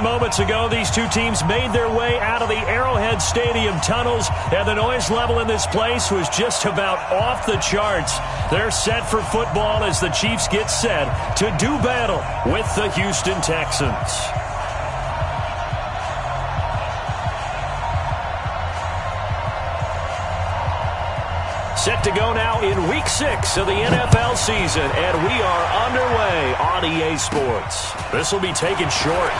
Moments ago, these two teams made their way out of the Arrowhead Stadium tunnels, and the noise level in this place was just about off the charts. They're set for football as the Chiefs get set to do battle with the Houston Texans. Set to go now in Week 6 of the NFL season, and we are underway on EA Sports. This will be taken short.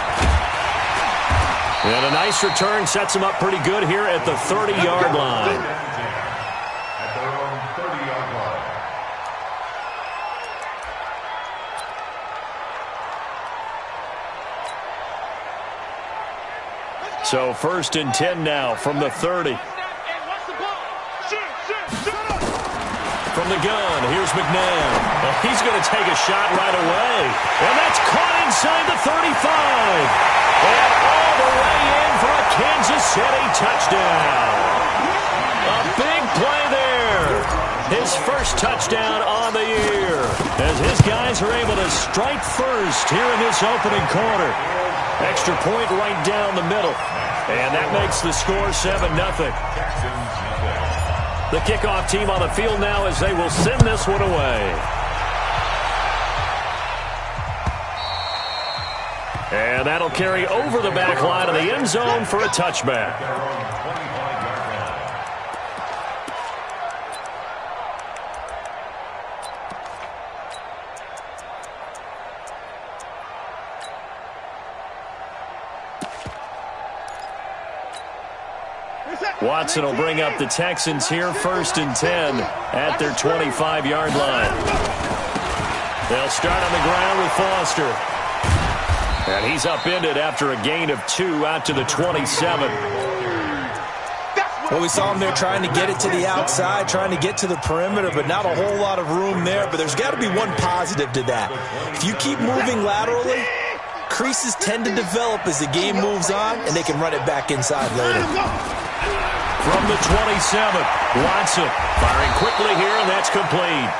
And a nice return sets him up pretty good here at the 30-yard line. At their own 30-yard line. So 1st and 10 now from the 30. From the gun, here's McNabb. Well, he's going to take a shot right away. And that's caught inside the 35. And all the way in for a Kansas City touchdown. A big play there. His first touchdown on the year. As his guys are able to strike first here in this opening quarter. Extra point right down the middle. And that makes the score 7-0. The kickoff team on the field now as they will send this one away. And that'll carry over the back line of the end zone for a touchback. Watson will bring up the Texans here 1st and 10 at their 25-yard line. They'll start on the ground with Foster. And he's upended after a gain of 2 out to the 27. Well, we saw him there trying to get it to the outside, trying to get to the perimeter, but not a whole lot of room there. But there's got to be one positive to that. If you keep moving laterally, creases tend to develop as the game moves on, and they can run it back inside later. From the 27, Watson firing quickly here, and that's complete.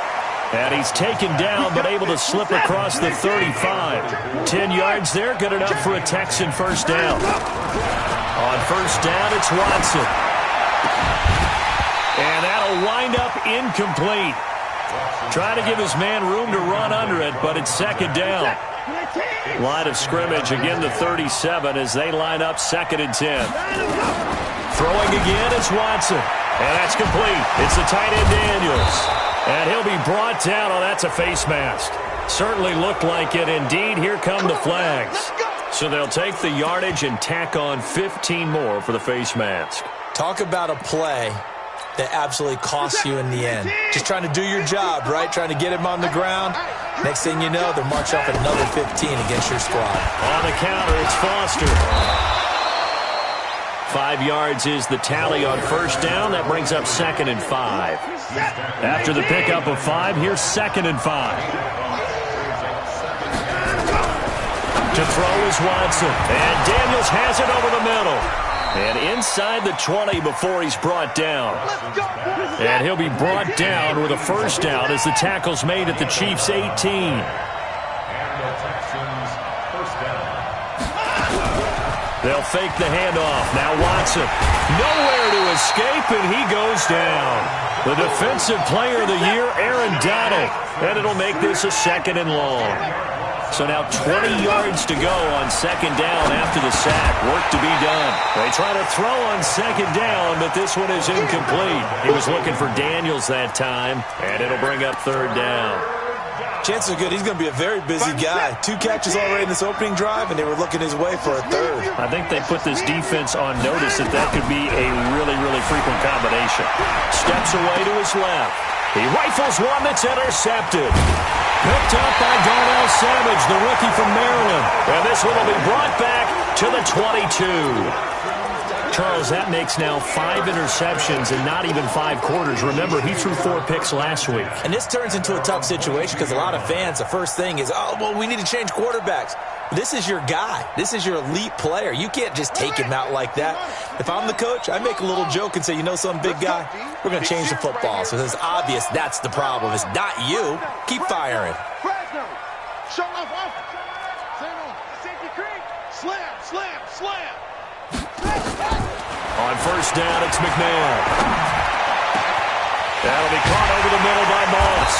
And he's taken down, but able to slip across the 35. 10 yards there, good enough for a Texan first down. On first down, it's Watson. And that'll wind up incomplete. Trying to give his man room to run under it, but it's 2nd down. Line of scrimmage, again the 37 as they line up 2nd and 10. Throwing again, it's Watson. And that's complete. It's the tight end Daniels. And he'll be brought down. Oh, that's a face mask. Certainly looked like it. Indeed, here come the flags. So they'll take the yardage and tack on 15 more for the face mask. Talk about a play that absolutely costs you in the end. Just trying to do your job, right? Trying to get him on the ground. Next thing you know, they're marching off another 15 against your squad. On the counter, it's Foster. 5 yards is the tally on first down. That brings up 2nd and 5. After the pickup of 5, here's 2nd and 5. To throw is Watson. And Daniels has it over the middle. And inside the 20 before he's brought down. And he'll be brought down with a first down as the tackle's made at the Chiefs' 18. They'll fake the handoff. Now Watson. Nowhere to escape, and he goes down. The defensive player of the year, Aaron Donald. And it'll make this a 2nd and long. So now 20 yards to go on 2nd down after the sack. Work to be done. They try to throw on 2nd down, but this one is incomplete. He was looking for Daniels that time, and it'll bring up 3rd down. Chances are good he's going to be a very busy guy. 2 catches already in this opening drive, and they were looking his way for a 3rd. I think they put this defense on notice that could be a really, really frequent combination. Steps away to his left. He rifles one that's intercepted. Picked up by Darnell Savage, the rookie from Maryland. And this one will be brought back to the 22. Charles, that makes now 5 interceptions in not even 5 quarters. Remember, he threw 4 picks last week. And this turns into a tough situation because a lot of fans, the first thing is, oh, well, we need to change quarterbacks. This is your guy. This is your elite player. You can't just take him out like that. If I'm the coach, I make a little joke and say, you know some big guy, we're going to change the football. So it's obvious that's the problem. It's not you. Keep firing. On first down, it's McNabb. That'll be caught over the middle by Moss.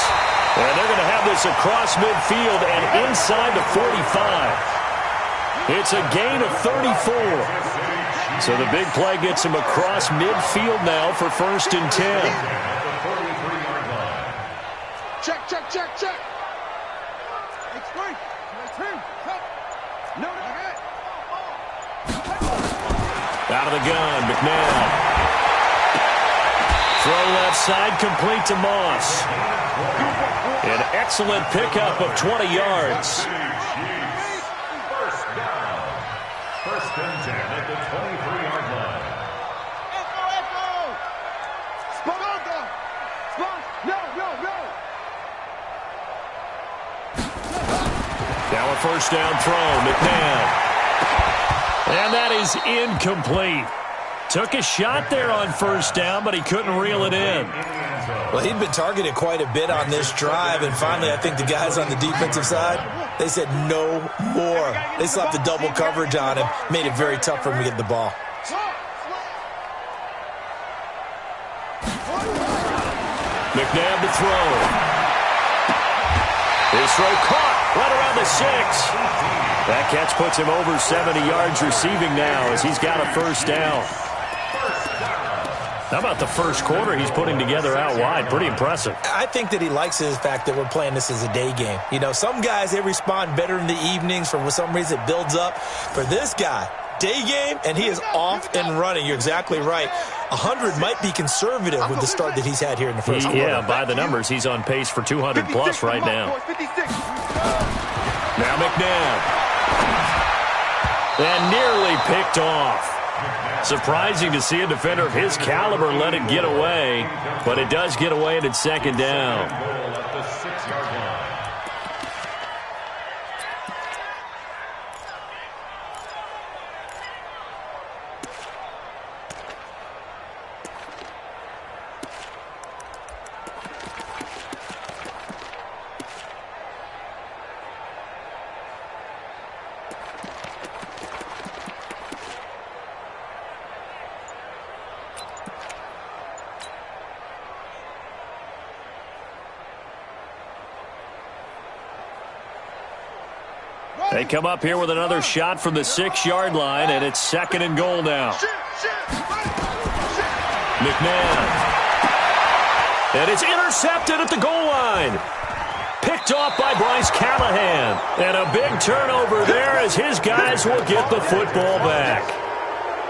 And they're going to have this across midfield and inside the 45. It's a gain of 34. So the big play gets him across midfield now for first and 10. Check. Out of the gun, McNabb. Throw left side, complete to Moss. An excellent pickup of 20 yards. First and 10 at the 23-yard line. Now a first down throw, McNabb. And that is incomplete. Took a shot there on first down, but he couldn't reel it in. Well, he'd been targeted quite a bit on this drive, and finally I think the guys on the defensive side, they said no more. They slapped the double coverage on him, made it very tough for him to get the ball. McNabb to throw. His throw caught right around the 6. That catch puts him over 70 yards receiving now as he's got a first down. How about the first quarter he's putting together out wide? Pretty impressive. I think that he likes the fact that we're playing this as a day game. You know, some guys, they respond better in the evenings. For some reason, it builds up. For this guy, day game, and he is off and running. You're exactly right. 100 might be conservative with the start that he's had here in the first quarter. Yeah, by the numbers, he's on pace for 200-plus right now. Now McNabb. And nearly picked off. Surprising to see a defender of his caliber let it get away, but it does get away and it's second down. They come up here with another shot from the 6-yard line, and it's second and goal now. McNabb. And it's intercepted at the goal line. Picked off by Bryce Callahan. And a big turnover there as his guys will get the football back.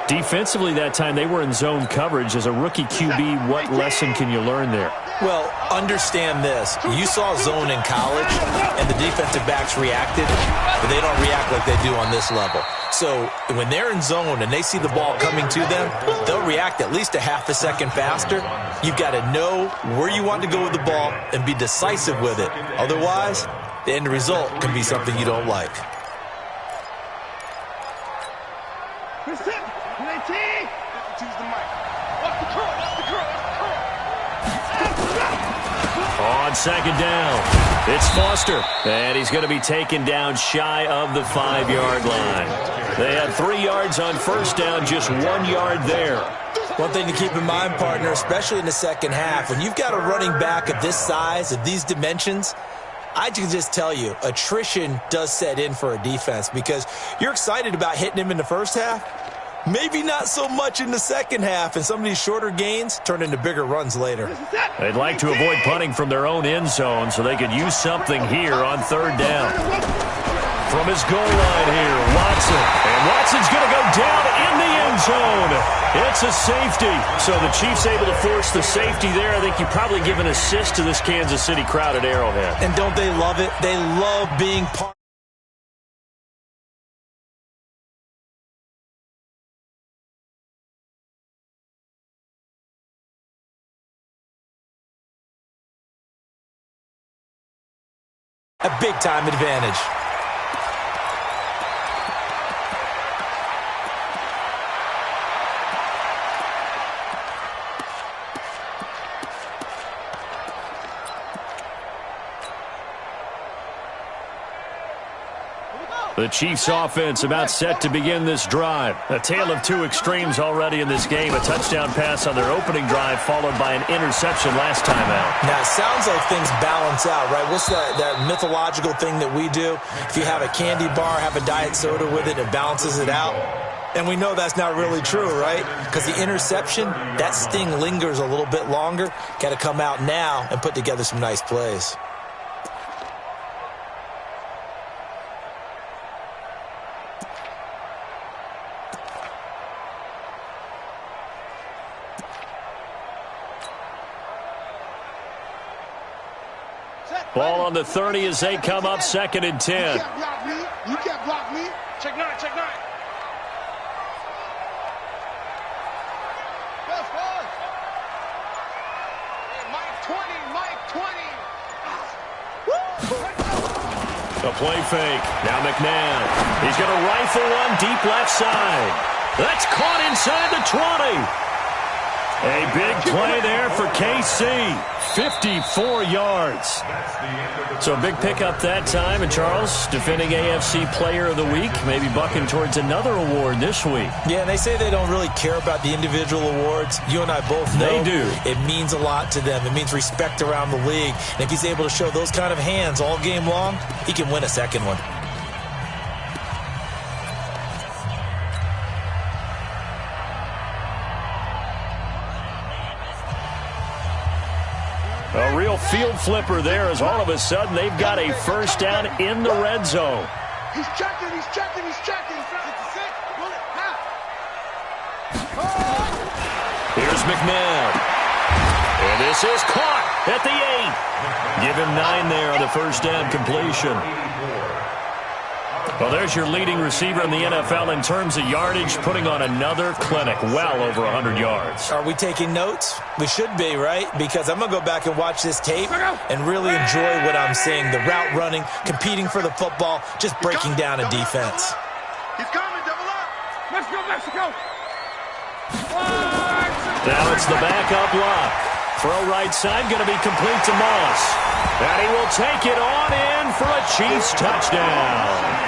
Defensively that time, they were in zone coverage. As a rookie QB, what lesson can you learn there? Well, understand this. You saw zone in college, and the defensive backs reacted, but they don't react like they do on this level. So when they're in zone and they see the ball coming to them, they'll react at least a half a second faster. You've got to know where you want to go with the ball and be decisive with it. Otherwise, the end result can be something you don't like. On second down, it's Foster, and he's going to be taken down shy of the 5-yard line. They had 3 yards on first down, just 1 yard there. One thing to keep in mind, partner, especially in the second half, when you've got a running back of this size, of these dimensions, I can just tell you, attrition does set in for a defense because you're excited about hitting him in the first half. Maybe not so much in the second half, and some of these shorter gains turn into bigger runs later. They'd like to avoid punting from their own end zone so they could use something here on third down. From his goal line here, Watson. And Watson's going to go down in the end zone. It's a safety. So the Chiefs able to force the safety there. I think you probably give an assist to this Kansas City crowd at Arrowhead. And don't they love it? They love being part. A big-time advantage. The Chiefs offense about set to begin this drive. A tale of two extremes already in this game. A touchdown pass on their opening drive followed by an interception last time out. Now, it sounds like things balance out, right? What's that mythological thing that we do? If you have a candy bar, have a diet soda with it, it balances it out. And we know that's not really true, right? Because the interception, that sting lingers a little bit longer. Got to come out now and put together some nice plays. Ball on the 30 as they come up 2nd and 10. You can't block me. You can't block me. Check 9, check 9. That's fine. Hey, Mike 20, Mike 20. A play fake. Now McNabb. He's going to rifle one deep left side. That's caught inside the 20. A big play there for KC. 54 yards. So a big pickup that time. And Charles, defending AFC Player of the Week, maybe bucking towards another award this week. Yeah, and they say they don't really care about the individual awards. You and I both know they do. It means a lot to them. It means respect around the league. And if he's able to show those kind of hands all game long, he can win a second one. A real field flipper there as all of a sudden they've got a first down in the red zone. He's checking, he's checking, he's checking. Here's McNabb. And this is caught at the 8. Give him 9 there on the first down completion. Well, there's your leading receiver in the NFL in terms of yardage, putting on another clinic, well over 100 yards. Are we taking notes? We should be, right? Because I'm going to go back and watch this tape and really enjoy what I'm seeing. The route running, competing for the football, just breaking down a defense. He's coming, double up. Mexico, Mexico. Now it's the backup lock. Throw right side, going to be complete to Moss. And he will take it on in for a Chiefs touchdown.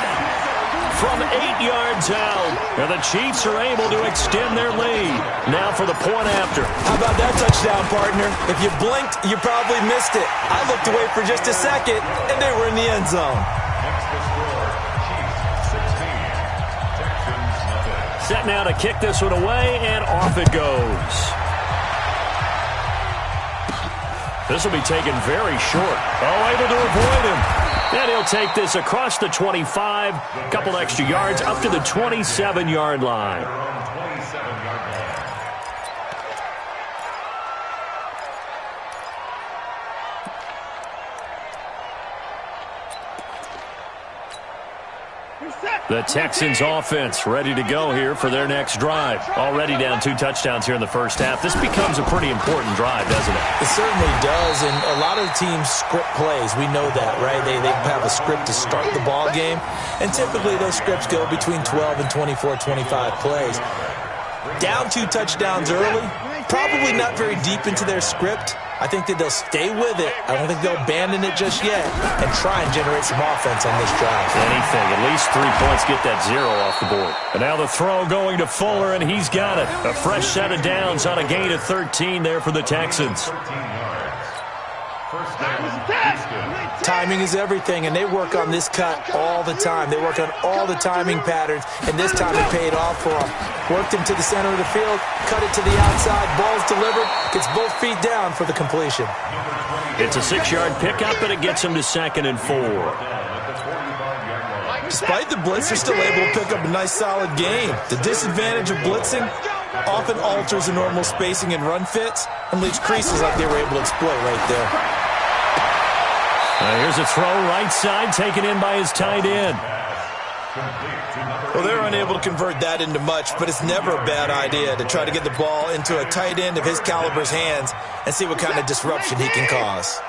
From 8 yards out, and the Chiefs are able to extend their lead. Now for the point after. How about that touchdown, partner? If you blinked, you probably missed it. I looked away for just a second, and they were in the end zone. Set now to kick this one away, and off it goes. This will be taken very short. Oh, able to avoid him. And he'll take this across the 25, couple extra yards up to the 27-yard line. The Texans offense ready to go here for their next drive. Already down 2 touchdowns here in the first half. This becomes a pretty important drive, doesn't it? It certainly does, and a lot of the teams script plays. We know that, right? They have a script to start the ball game, and typically those scripts go between 12 and 24, 25 plays. Down 2 touchdowns early, probably not very deep into their script. I think that they'll stay with it. I don't think they'll abandon it just yet and try and generate some offense on this drive. Anything. At least 3 points, get that 0 off the board. And now the throw going to Fuller, and he's got it. A fresh set of downs on a gain of 13 there for the Texans. Timing is everything, and they work on this cut all the time. They work on all the timing patterns, and this time it paid off for them. Worked him to the center of the field, cut it to the outside, ball's delivered, gets both feet down for the completion. It's a 6-yard pickup, and it gets him to 2nd and 4. Despite the blitz, they're still able to pick up a nice solid gain. The disadvantage of blitzing often alters the normal spacing and run fits and leaves creases like they were able to exploit right there. Here's a throw right side taken in by his tight end. Well, they're unable to convert that into much, but it's never a bad idea to try to get the ball into a tight end of his caliber's hands and see what kind of disruption he can cause.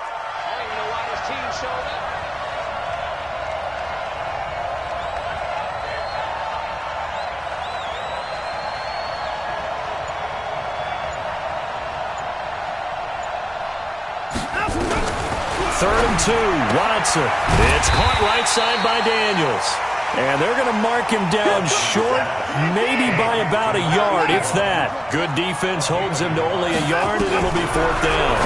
Third and 2, Watson. It's caught right side by Daniels. And they're going to mark him down short, maybe by about a yard, if that. Good defense holds him to only a yard, and it'll be 4th down.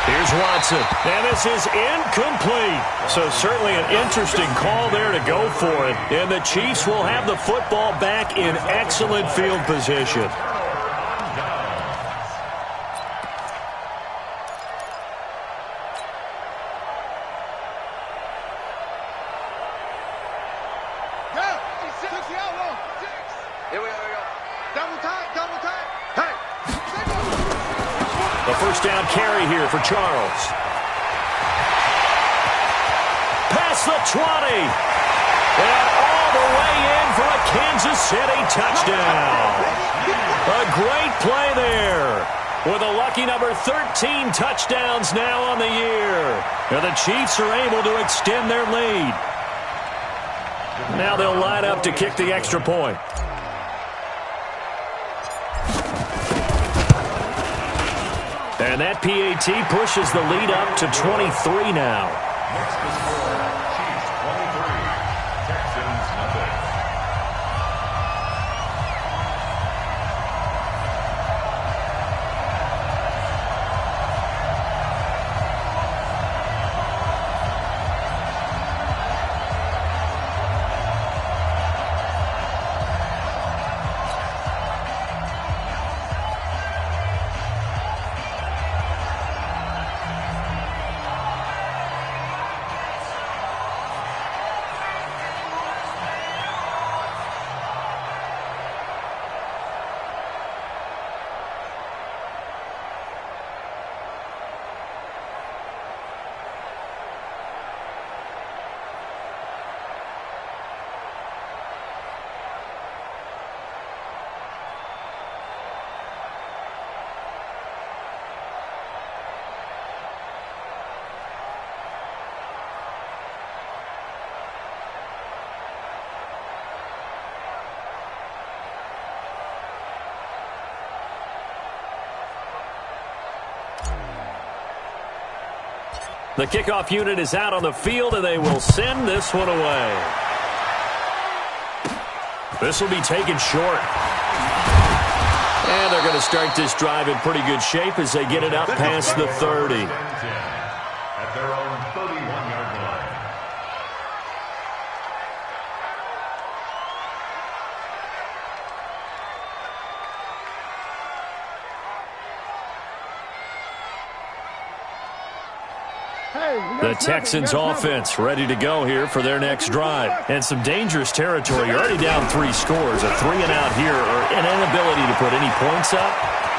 Here's Watson, and this is incomplete. So certainly an interesting call there to go for it. And the Chiefs will have the football back in excellent field position. The first down carry here for Charles. Past the 20. And all the way in for a Kansas City touchdown. A great play there. With a lucky number 13 touchdowns now on the year. And the Chiefs are able to extend their lead. Now they'll line up to kick the extra point. And that PAT pushes the lead up to 23 now. Next to score, Chiefs 23, Texans nothing. The kickoff unit is out on the field, and they will send this one away. This will be taken short. And they're going to start this drive in pretty good shape as they get it up past the 30. At their own 31-yard line. The Texans offense ready to go here for their next drive. And some dangerous territory. You're already down 3 scores. A 3-and-out here or an inability to put any points up.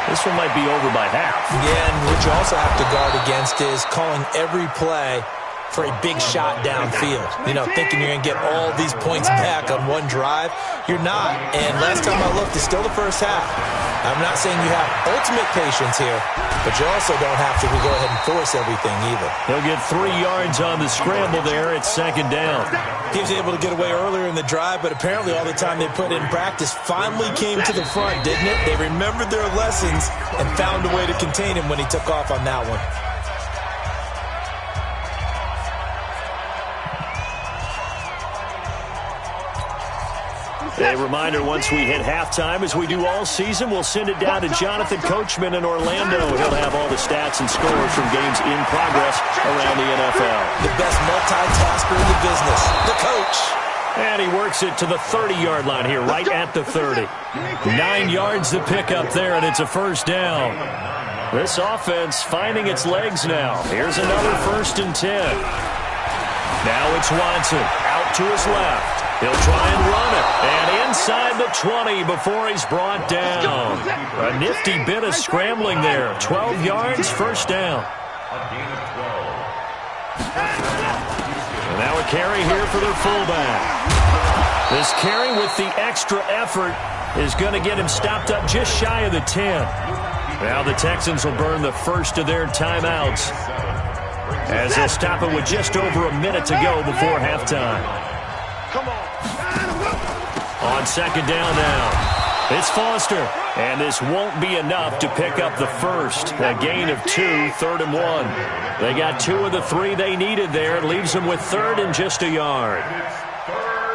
This one might be over by half. Yeah, and what you also have to guard against is calling every play for a big shot downfield. You know, thinking you're going to get all these points back on one drive. You're not. And last time I looked, it's still the first half. I'm not saying you have ultimate patience here, but you also don't have to go ahead and force everything either. He'll get 3 yards on the scramble there. It's 2nd down. He was able to get away earlier in the drive, but apparently all the time they put in practice finally came to the front, didn't it? They remembered their lessons and found a way to contain him when he took off on that one. A reminder, once we hit halftime, as we do all season, we'll send it down to Jonathan Coachman in Orlando. He'll have all the stats and scores from games in progress around the NFL. The best multitasker in the business, the coach. And he works it to the 30-yard line here, right at the 30. 9 yards to pick up there, and it's a 1st down. This offense finding its legs now. Here's another 1st and 10. Now it's Watson out to his left. He'll try and run it. And inside the 20 before he's brought down. A nifty bit of scrambling there. 12 yards, 1st down. A gain of 12. And now a carry here for their fullback. This carry with the extra effort is going to get him stopped up just shy of the 10. Now the Texans will burn the first of their timeouts as they'll stop it with just over a minute to go before halftime. On 2nd down now, it's Foster, and this won't be enough to pick up the first. A gain of 2, 3rd and 1. They got 2 of the 3 they needed there. It leaves them with 3rd and just a yard. It's 3rd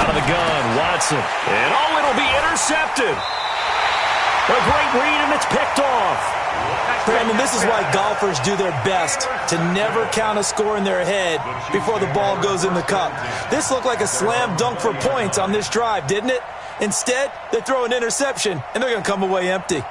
Out of the gun, Watson. And, oh, it'll be intercepted. A great read, and it's picked off. Brandon, this is why golfers do their best to never count a score in their head before the ball goes in the cup. This looked like a slam dunk for points on this drive, didn't it? Instead, they throw an interception, and they're going to come away empty.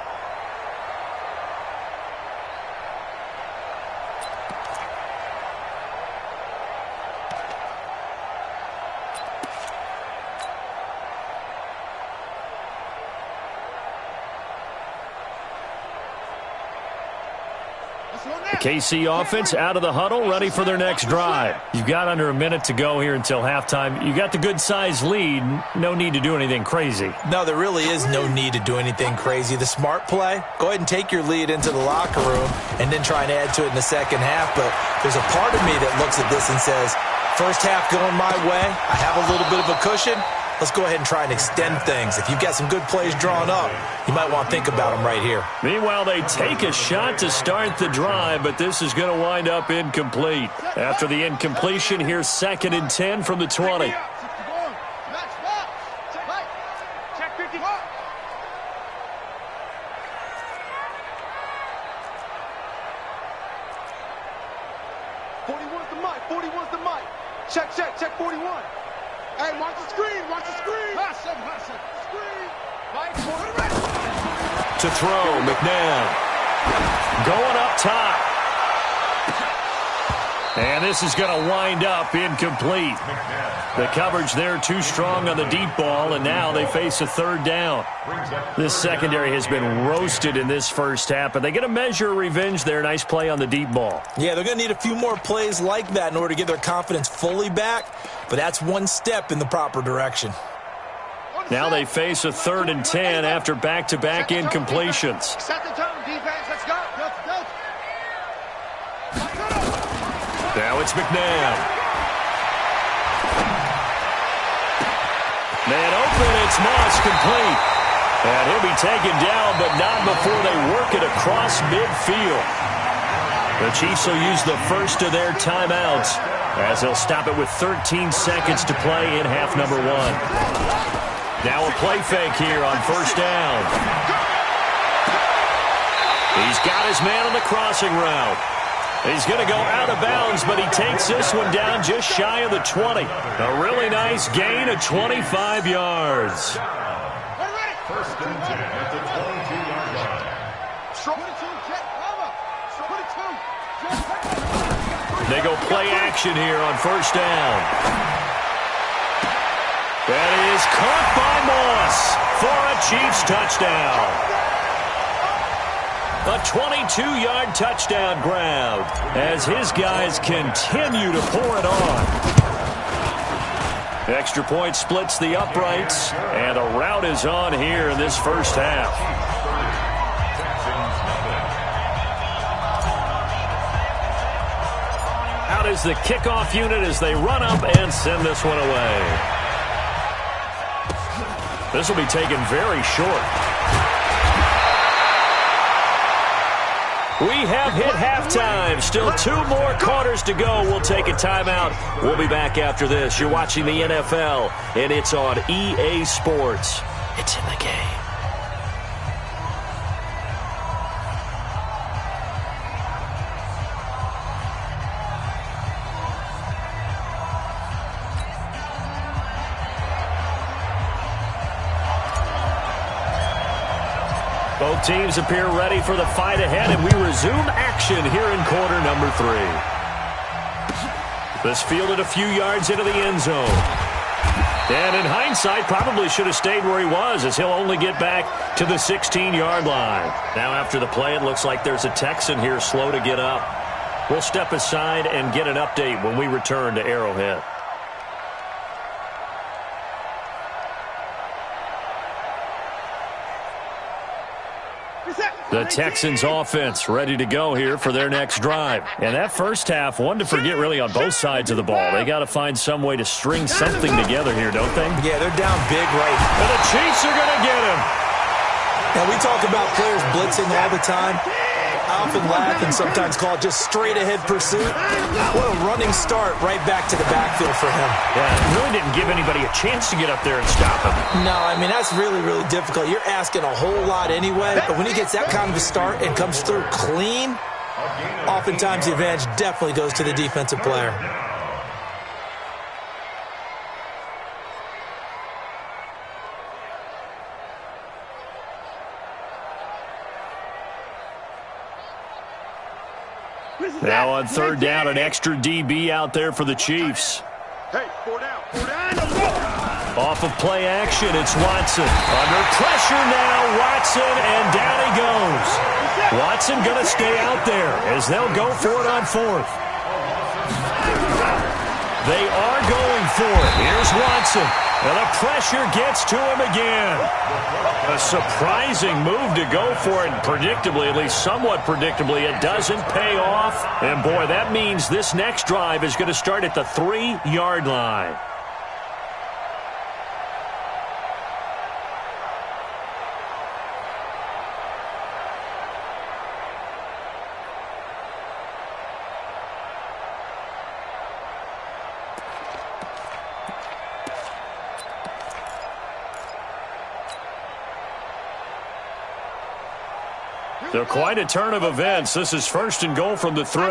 KC offense out of the huddle, ready for their next drive. You've got under a minute to go here until halftime. You got the good-sized lead. No need to do anything crazy. No, there really is no need to do anything crazy. The smart play, go ahead and take your lead into the locker room and then try and add to it in the second half. But there's a part of me that looks at this and says, first half going my way, I have a little bit of a cushion. Let's go ahead and try and extend things. If you've got some good plays drawn up, you might want to think about them right here. Meanwhile, they take a shot to start the drive, but this is going to wind up incomplete. After the incompletion, here's 2nd and 10 from the 20. Check 41. Hey, watch the screen. Screen. To throw, McNabb. Going up top. And this is going to wind up incomplete. The coverage there too strong on the deep ball, and now they face a 3rd down. This secondary has been roasted in this first half, but they get a measure of revenge there. Nice play on the deep ball. Yeah, they're going to need a few more plays like that in order to get their confidence fully back, but that's one step in the proper direction. Now they face a 3rd and 10 after back-to-back incompletions. Set the tone, defense. Let's go. Now it's McNabb. Man open, it's Moss, complete. And he'll be taken down, but not before they work it across midfield. The Chiefs will use the first of their timeouts as they'll stop it with 13 seconds to play in half number 1. Now a play fake here on 1st down. He's got his man on the crossing route. He's going to go out of bounds, but he takes this one down just shy of the 20. A really nice gain of 25 yards. 1st and 10 at the 22-yard line. They go play action here on 1st down. That is caught by Moss for a Chiefs touchdown. A 22-yard touchdown grab as his guys continue to pour it on. Extra point splits the uprights, and a rout is on here in this first half. Out is the kickoff unit as they run up and send this one away. This will be taken very short. We have hit halftime. Still 2 more quarters to go. We'll take a timeout. We'll be back after this. You're watching the NFL, and it's on EA Sports. It's in the game. Both teams appear ready for the fight ahead, and we resume action here in quarter number 3. This fielded a few yards into the end zone. And in hindsight, probably should have stayed where he was, as he'll only get back to the 16-yard line. Now after the play, it looks like there's a Texan here slow to get up. We'll step aside and get an update when we return to Arrowhead. The Texans offense ready to go here for their next drive. And that first half, one to forget really on both sides of the ball. They got to find some way to string something together here, don't they? Yeah, they're down big right now. And the Chiefs are going to get him. Now, we talk about players blitzing all the time. I often laugh and sometimes call it just straight-ahead pursuit. What a running start right back to the backfield for him. Yeah, it really didn't give anybody a chance to get up there and stop him. No, I mean, that's really, really difficult. You're asking a whole lot anyway, but when he gets that kind of a start and comes through clean, oftentimes the advantage definitely goes to the defensive player. Now on third down, an extra DB out there for the Chiefs. Hey, 4 down. 4 down. Off of play action, it's Watson. Under pressure now, Watson, and down he goes. Watson going to stay out there as they'll go for it on fourth. They are going for it. Here's Watson. And the pressure gets to him again. A surprising move to go for it. Predictably, at least somewhat predictably, it doesn't pay off. And boy, that means this next drive is going to start at the 3-yard line. So quite a turn of events. This is first and goal from the 3.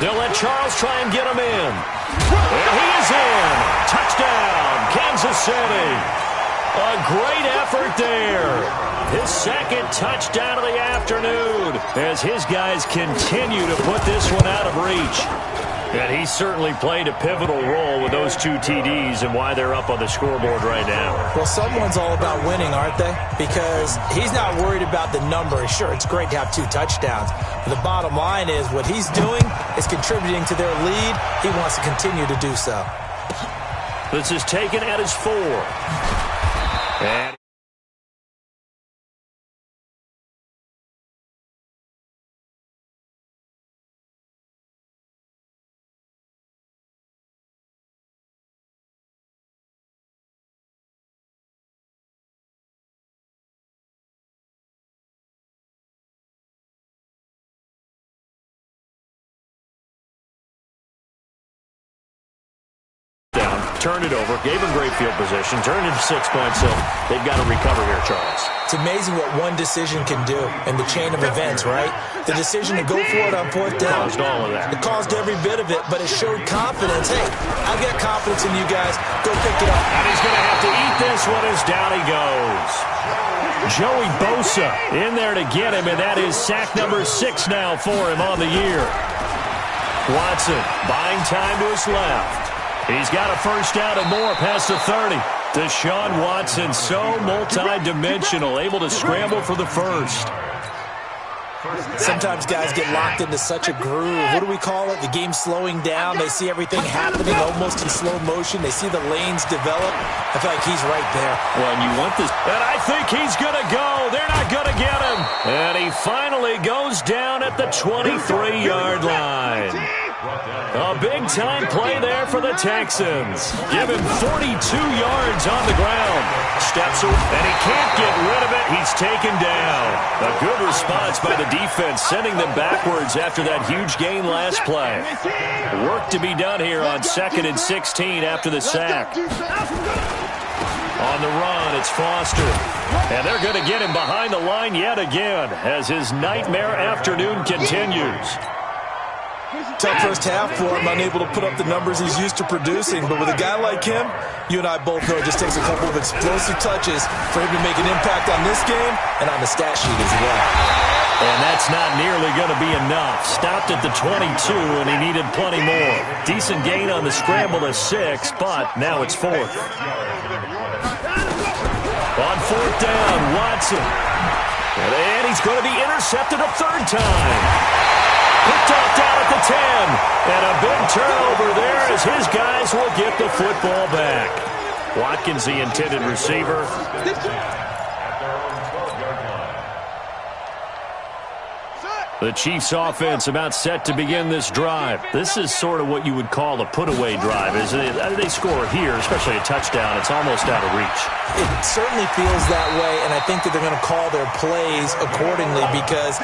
They'll let Charles try and get him in. And he is in. Touchdown, Kansas City. A great effort there. His second touchdown of the afternoon as his guys continue to put this one out of reach. And he certainly played a pivotal role with those 2 TDs and why they're up on the scoreboard right now. Well, someone's all about winning, aren't they? Because he's not worried about the number. Sure, it's great to have 2 touchdowns. But the bottom line is what he's doing is contributing to their lead. He wants to continue to do so. This is taken at his 4. And turned it over, gave him great field position, turned into 6 points, so they've got to recover here, Charles. It's amazing what one decision can do in the chain of events, right? The decision to go for it on fourth down. Caused all of that. It caused every bit of it, but it showed confidence. Hey, I've got confidence in you guys. Go pick it up. And he's going to have to eat this one as down he goes. Joey Bosa in there to get him, and that is sack number 6 now for him on the year. Watson buying time to his left. He's got a first down and more past the 30. Deshaun Watson, so multi-dimensional, able to scramble for the first. Sometimes guys get locked into such a groove. What do we call it? The game slowing down. They see everything happening almost in slow motion. They see the lanes develop. I feel like he's right there. Well, and you want this. And I think he's going to go. They're not going to get him. And he finally goes down at the 23-yard line. A big-time play there for the Texans. Give him 42 yards on the ground. Steps away, and he can't get rid of it. He's taken down. A good response by the defense, sending them backwards after that huge gain last play. Work to be done here on 2nd and 16 after the sack. On the run, it's Foster. And they're going to get him behind the line yet again as his nightmare afternoon continues. Tough first half for him, unable to put up the numbers he's used to producing. But with a guy like him, you and I both know it just takes a couple of explosive touches for him to make an impact on this game and on the stat sheet as well. And that's not nearly going to be enough. Stopped at the 22, and he needed plenty more. Decent gain on the scramble to 6, but now it's 4th. On 4th down, Watson. And he's going to be intercepted a 3rd time. Picked off down at the 10. And a big turnover there as his guys will get the football back. Watkins, the intended receiver. The Chiefs offense about set to begin this drive. This is sort of what you would call a put-away drive, isn't it? They score here, especially a touchdown. It's almost out of reach. It certainly feels that way, and I think that they're going to call their plays accordingly because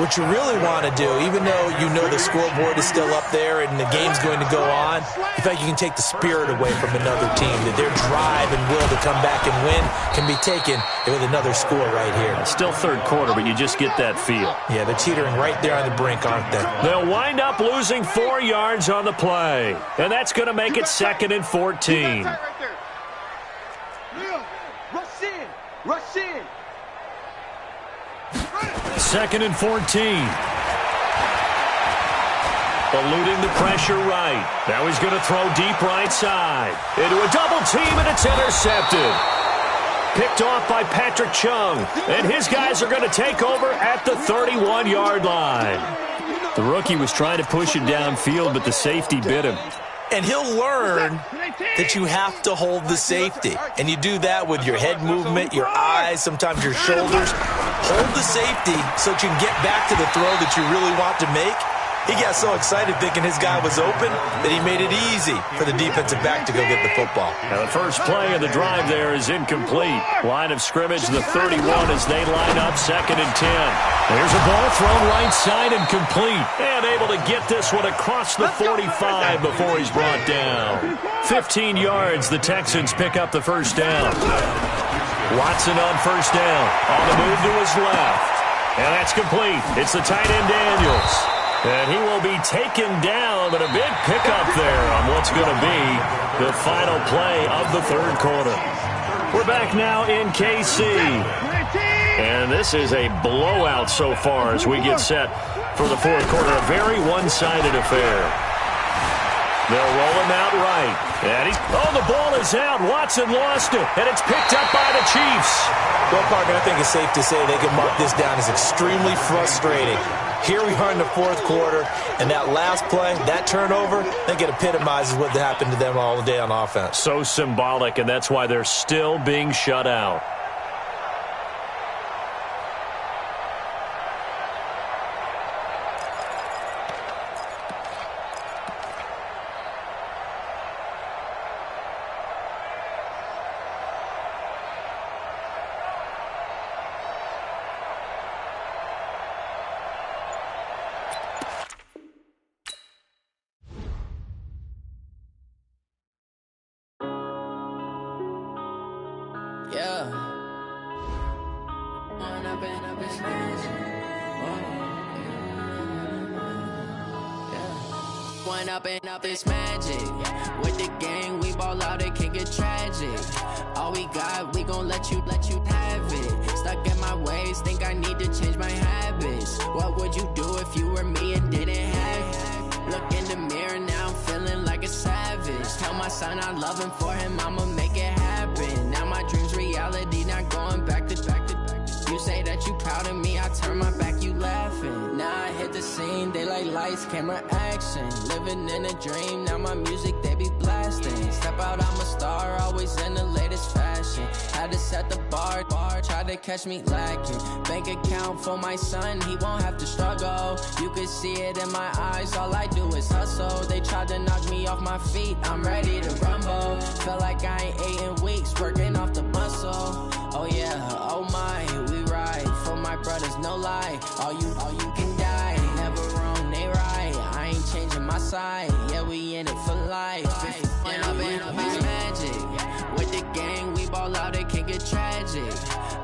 what you really want to do, even though you know the scoreboard is still up there and the game's going to go on, in fact, you can take the spirit away from another team, that their drive and will to come back and win can be taken with another score right here. Still third quarter, but you just get that feel. Yeah, they're teetering right there on the brink, aren't they? They'll wind up losing 4 yards on the play, and that's going to make it 2nd and 14. Rush in. Rush in. 2nd and 14. Eluding the pressure right. Now he's going to throw deep right side. Into a double team, and it's intercepted. Picked off by Patrick Chung. And his guys are going to take over at the 31-yard line. The rookie was trying to push it downfield, but the safety bit him. And he'll learn that you have to hold the safety. And you do that with your head movement, your eyes, sometimes your shoulders. Hold the safety so that you can get back to the throw that you really want to make. He got so excited thinking his guy was open that he made it easy for the defensive back to go get the football. Now the first play of the drive there is incomplete. Line of scrimmage, the 31 as they line up 2nd and 10. There's a ball thrown right side and complete. And able to get this one across the 45 before he's brought down. 15 yards, the Texans pick up the first down. Watson on first down. On the move to his left. And that's complete. It's the tight end Daniels. And he will be taken down, but a big pickup there on what's going to be the final play of the third quarter. We're back now in KC. And this is a blowout so far as we get set for the fourth quarter. A very one-sided affair. They'll roll him out right. And the ball is out. Watson lost it. And it's picked up by the Chiefs. Well, Parker, I think it's safe to say they can mark this down as extremely frustrating. Here we are in the fourth quarter, and that last play, that turnover, I think it epitomizes what happened to them all day on offense. So symbolic, and that's why they're still being shut out. Up is magic. With the gang, we ball out, it can get tragic. All we got, we gon' let you have it. Stuck in my ways, think I need to change my habits. What would you do if you were me and didn't have it? Look in the mirror, now I'm feeling like a savage. Tell my son I love him, for him I'ma make it happen. Now my dream's reality, not going back to. You say that you proud of me, I turn my back, you laughing. Now I hit the scene, they like lights, camera, action. Living in a dream, now my music, they be blasting. Step out, I'm a star, always in the latest fashion. Had to set the bar, try to catch me lacking. Bank account for my son, he won't have to struggle. You could see it in my eyes, all I do is hustle. They tried to knock me off my feet, I'm ready to rumble. Felt like I ain't ate in weeks, working off the muscle. Oh yeah, oh my, we ride for my brothers, no lie. All you can die, never wrong, they right. I ain't changing my side, yeah, we in it for life. And I've been magic. With the gang, we ball out, it can get tragic.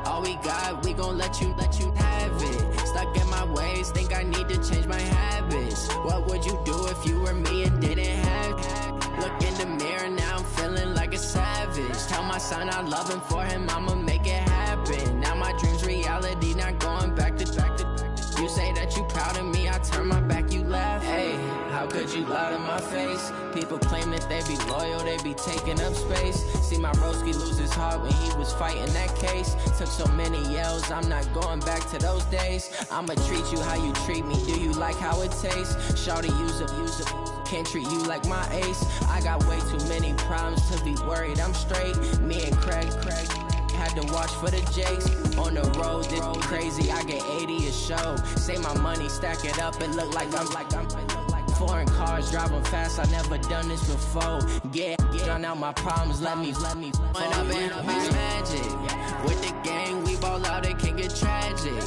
All we got, we gon' let you have it. Stuck in my ways, think I need to change my habits. What would you do if you were me and didn't have it? Look in the mirror, now I'm feeling like a savage. Tell my son I love him, for him I'ma make it happen. Now my dream's reality, not going back to. You say that you proud of me, I turn my back, you laugh. Hey, how could you lie to my face? People claim that they be loyal, they be taking up space. See my broski lose his heart when he was fighting that case. Took so many yells, I'm not going back to those days. I'ma treat you how you treat me, do you like how it tastes? Shawty, use it, can't treat you like my ace. I got way too many problems to be worried I'm straight. Me and Craig had to watch for the jakes. On the road, this crazy, I get 80 a show. Say my money, stack it up, it look like I'm foreign cars, driving fast, I never done this before. Yeah, drown out my problems, let me Run up and up is magic. With the gang, we ball out, it can get tragic.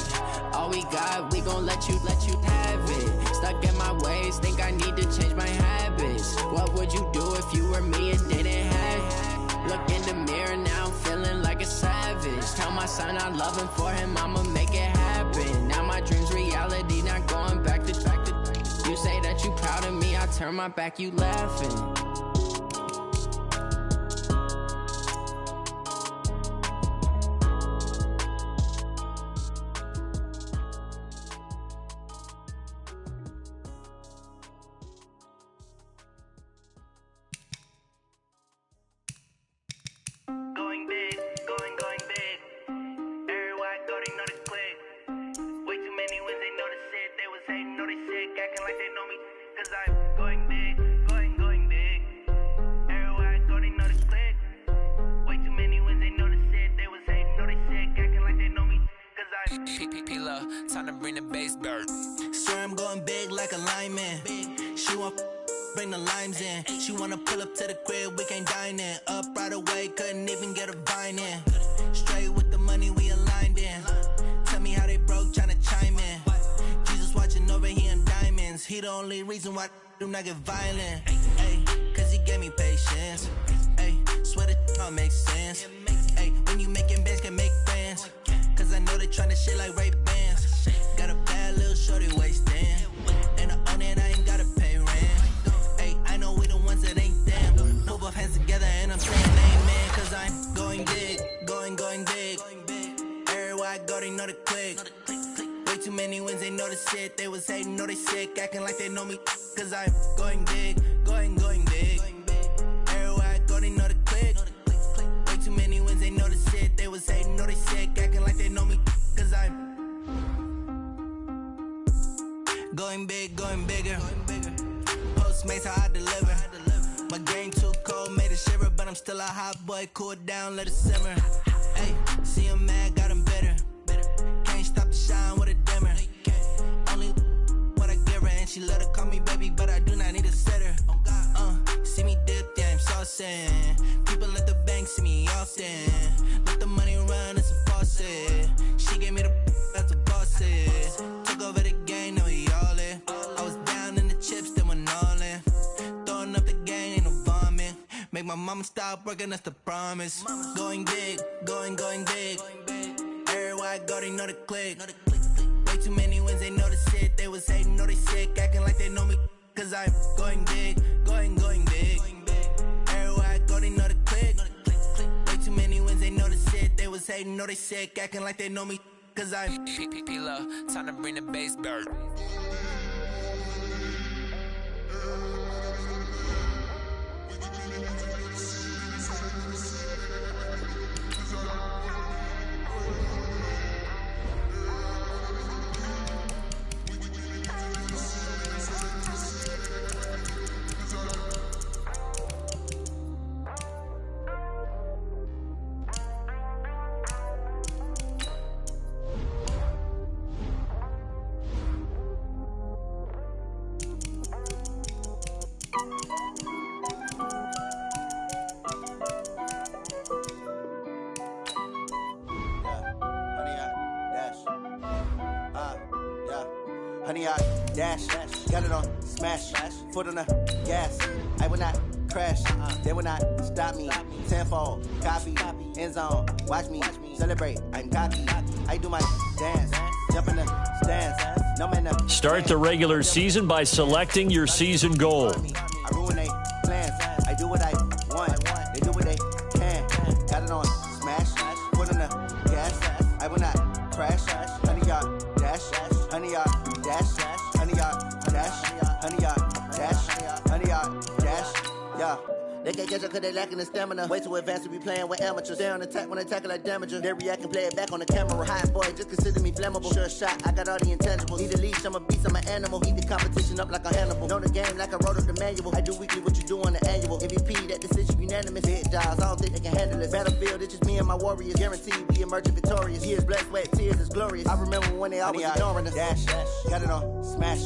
All we got, we gon' let you have it. Stuck in my ways, think I need to change my habits. What would you do if you were me and didn't have it? Look in the mirror, now I'm feeling like a savage. Tell my son I love him, for him I'ma make it happen. Now my dream's reality, not going back to You say that you proud of me, I turn my back, you laughing. Going big, going big. Everywhere I go, they know the click. Way too many wins, they know the shit. They was hating, know they sick, acting like they know me. Cause I'm going big, going big. Everywhere I go, they know the click. Way too many wins, they know the shit. They was hating, know they sick, acting like they know me. Cause I'm P-P-P-Love, time to bring the bass bird. Swear I'm going big like a lineman. She want bring the limes in. She wanna pull up to the crib, we can't dine in. Up right away, couldn't even get a vine in. Straight with the money, we aligned in. Tell me how they broke, tryna chime in. Jesus watching over, he in diamonds. He the only reason why I do not get violent. Ay, cause he gave me patience. Ay, swear that all makes sense. Ay, when you making bands, can make friends. Cause I know they tryna shit like Ray-Bans. Got a bad little shorty wasting. And I own it, I ain't gotta pay rent. I know we the ones that ain't them. Put both hands together and I'm saying amen. Cause I'm going big, going big. Everywhere I go, they know the click. Way too many wins, they know the shit. They was hating, know they sick, acting like they know me. Cause I'm going big, going big. Everywhere I go, they know the click. Way too many wins, they know the shit. They was hating, know they sick, acting like they know me. Cause I'm going big, going bigger. Postmates how I deliver. My game too cold, made it shiver, but I'm still a hot boy. Cool down, let it simmer. Hey, see him mad, got him bitter. Can't stop the shine with a dimmer. Only what I give her, and she let her call me baby, but I do not need a sitter. See me dip, yeah, I'm saucing. People at the bank see me often. Let the money run, it's a faucet. She gave me the that's a boss is. Took over the game, now we all in. I was down in the chips, then went all in. Throwing up the gang, ain't no vomit. Make my mama stop working, that's the promise. Going big, going big. Everywhere I go, they know the click. Way too many wins, they know the shit. They was hating, know they sick, acting like they know me. Cause I'm going big, going big. Everywhere I go, they know the click. Way too many wins, they know the shit. They was hating, know they sick, acting like they know me. Cause I'm P-P-P-Love, time to bring the bass bird. Honey, I dash, got it on smash, foot on the gas. I will not crash, they will not stop me. Tenfold, copy, end zone, watch me celebrate. I'm cocky, I do my dance, jump in the stands. No man. Start the regular season by selecting your season goal. I ruin they plans. I do what I want. They do what they can. Got it on smash, foot on the gas. I will not crash. Honey, y'all dash, honey, y'all dash, honey, y'all dash, honey, y'all dash, honey, y'all dash. Yeah, They can't catch up cause they lacking the stamina. Way too advanced to be playing with amateurs. Stay on attack when they tackle like damager. They react and play it back on the camera. Hot boy, just consider me flammable. Sure shot, I got all the intangibles. Need a leash, I'm a beast, I'm an animal. Eat the competition up like a Hannibal. Know the game like I wrote up the manual. I do weekly what you do on the annual. MVP, that decision unanimous. Big dogs, I don't think they can handle it. Battlefield, it's just me and my warriors. Guaranteed we emerging victorious. Years, blood, sweat, tears is glorious. I remember when they always ignoring us. Dash, got it on, smash,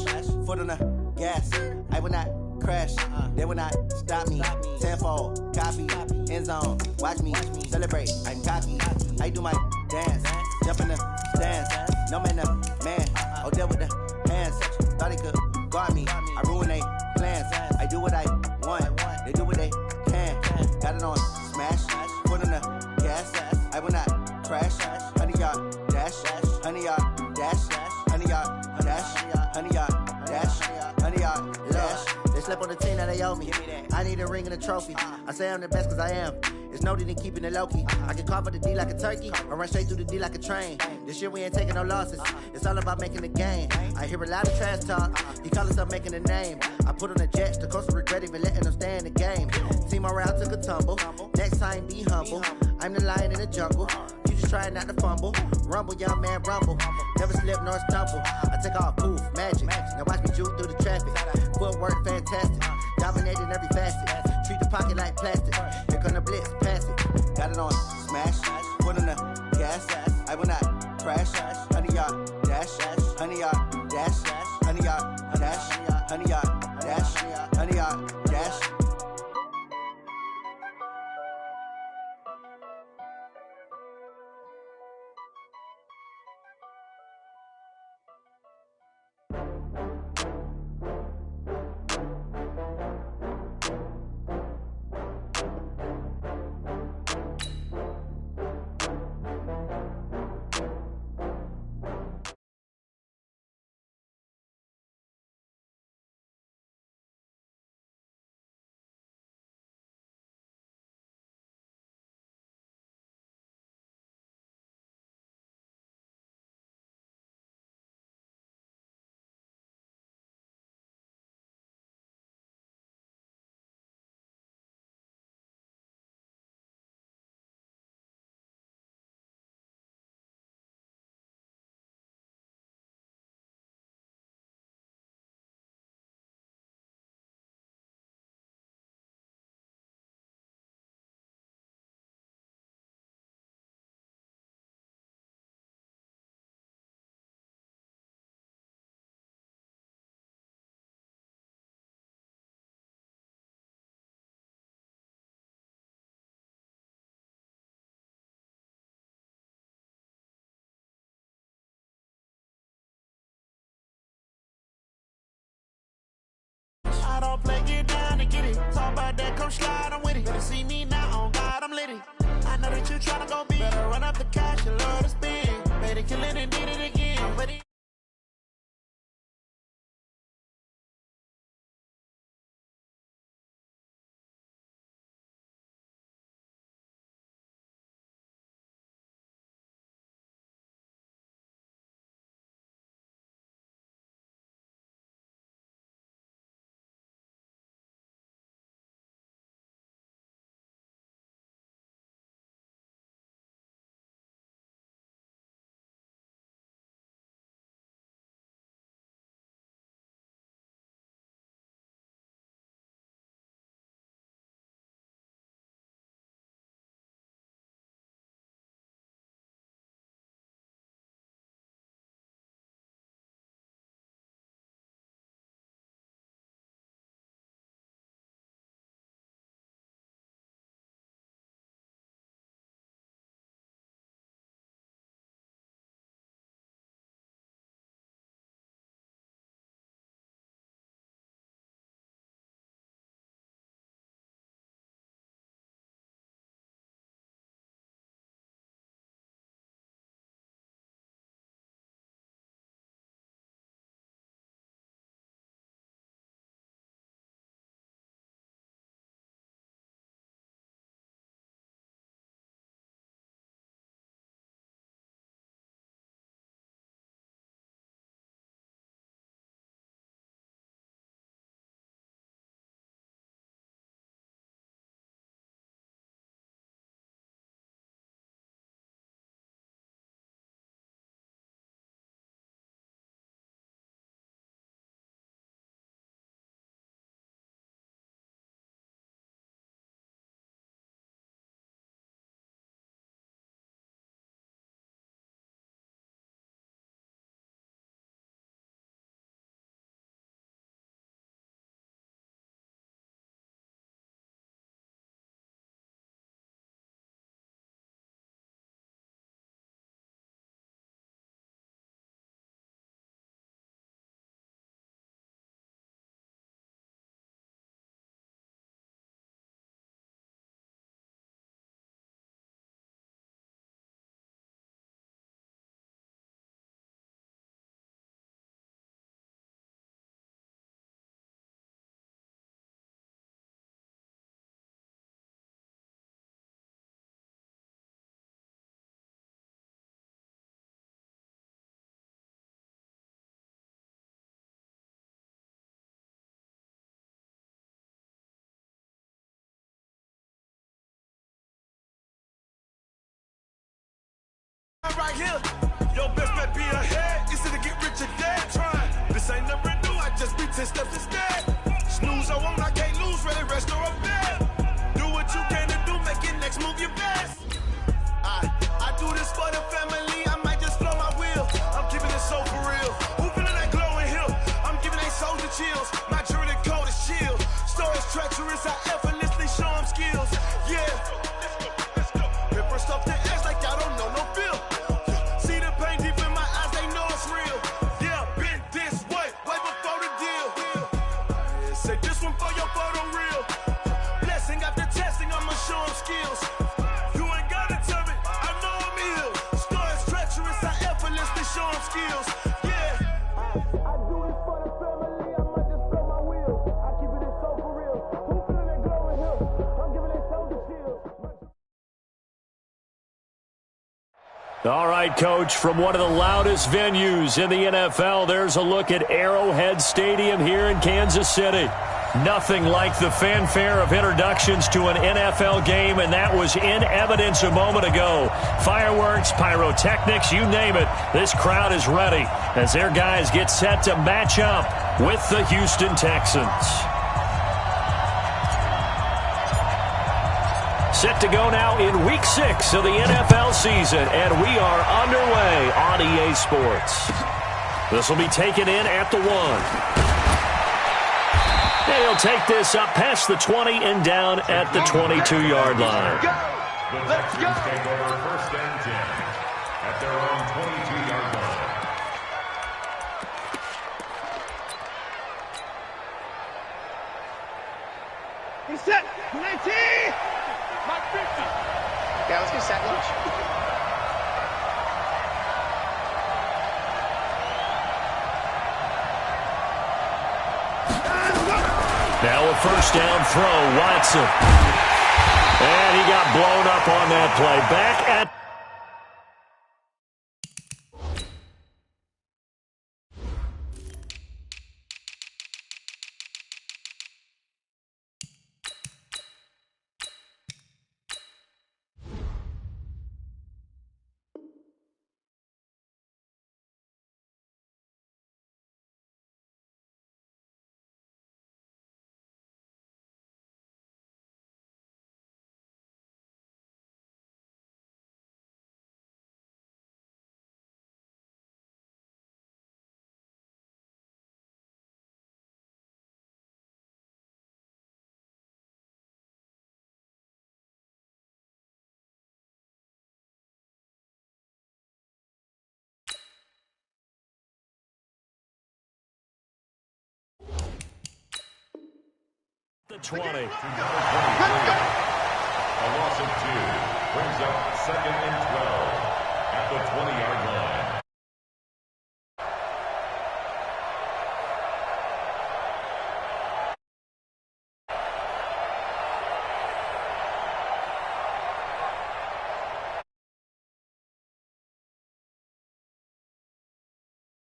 foot on the gas. I will not crash, they will not stop me. Tenfold, copy, end zone, watch me celebrate. I'm cocky, I do my dance, jump in the stands. No man, man, oh there with the hands. Thought they could guard me, I ruin they plans. I do what I want, they do what they can. Got it on, smash, foot on the gas. I will not crash, 100-yard dash, 100-yard dash, 100-yard dash, 100-yard dash, 100-yard dash. They slept on the team that they owe me. I need a ring and a trophy. I say I'm the best cause I am. It's noted in keeping it low-key. I can carve for the D like a turkey, or run straight through the D like a train. This year we ain't taking no losses. It's all about making the game. I hear a lot of trash talk. He call himself making a name. I put on the Jets, the coach regret even letting them stay in the game. Team morale took a tumble. Next time be humble. I'm the lion in the jungle. You just trying not to fumble. Rumble, young man, rumble. Never slip nor stumble. I take off, poof, magic. Now watch me juke through the traffic. Footwork fantastic. Dominating every facet. Treat the pocket like plastic. Here come the blitz, pass it. Got it on, smash. Foot on the gas. I will not crash. 100-yard dash. 100-yard dash. 100-yard dash. 100-yard dash. 100-yard dash. I don't play, get down and get it. Talk about that, come slide, I'm with it. Better see me now, on God, I'm lit it. I know that you tryna go big. Better run up the cash and love to spend. Made it, kill it, and did it again. I'm ready. here. Your best bet be ahead. Is it to get rich or dead? Trying. This ain't never new. I just be 10 steps instead. Snooze, I won't, I can't lose. Ready, rest, or I'm dead. Do what you can to do. Make your next move your best. I do this for the family. I might just blow my wheel. I'm keeping it so for real. Who feeling that glowing hill? I'm giving they soldier chills. My jury code is chill. Stories treacherous. I effortlessly show them skills. Yeah. Paper stuff the edge like I don't know no feel. See the pain deep in my eyes. They know it's real. Yeah, been this way before the deal. Say this one for your photo reel. Blessing after testing. I'ma show them skills. Show them skills, yeah. I do this for the family. I might just blow my wheel. I keep it so for real. Who feeling that glowing hill? I'm giving it soldier chills. All right, Coach, from one of the loudest venues in the NFL, there's a look at Arrowhead Stadium here in Kansas City. Nothing like the fanfare of introductions to an NFL game, and that was in evidence a moment ago. Fireworks, pyrotechnics, you name it. This crowd is ready as their guys get set to match up with the Houston Texans. Set to go now in Week 6 of the NFL season, and we are underway on EA Sports. This will be taken in at the 1. And he'll take this up past the 20 and down at the 22-yard line. The Texans take over 1st and 10 at their own 22-yard line. He's set. 19. My 50. Yeah, let's get set lunch. Now a 1st down throw, Watson. And he got blown up on that play. Back at the 20. A loss of 2 brings up 2nd and 12 at the 20-yard line.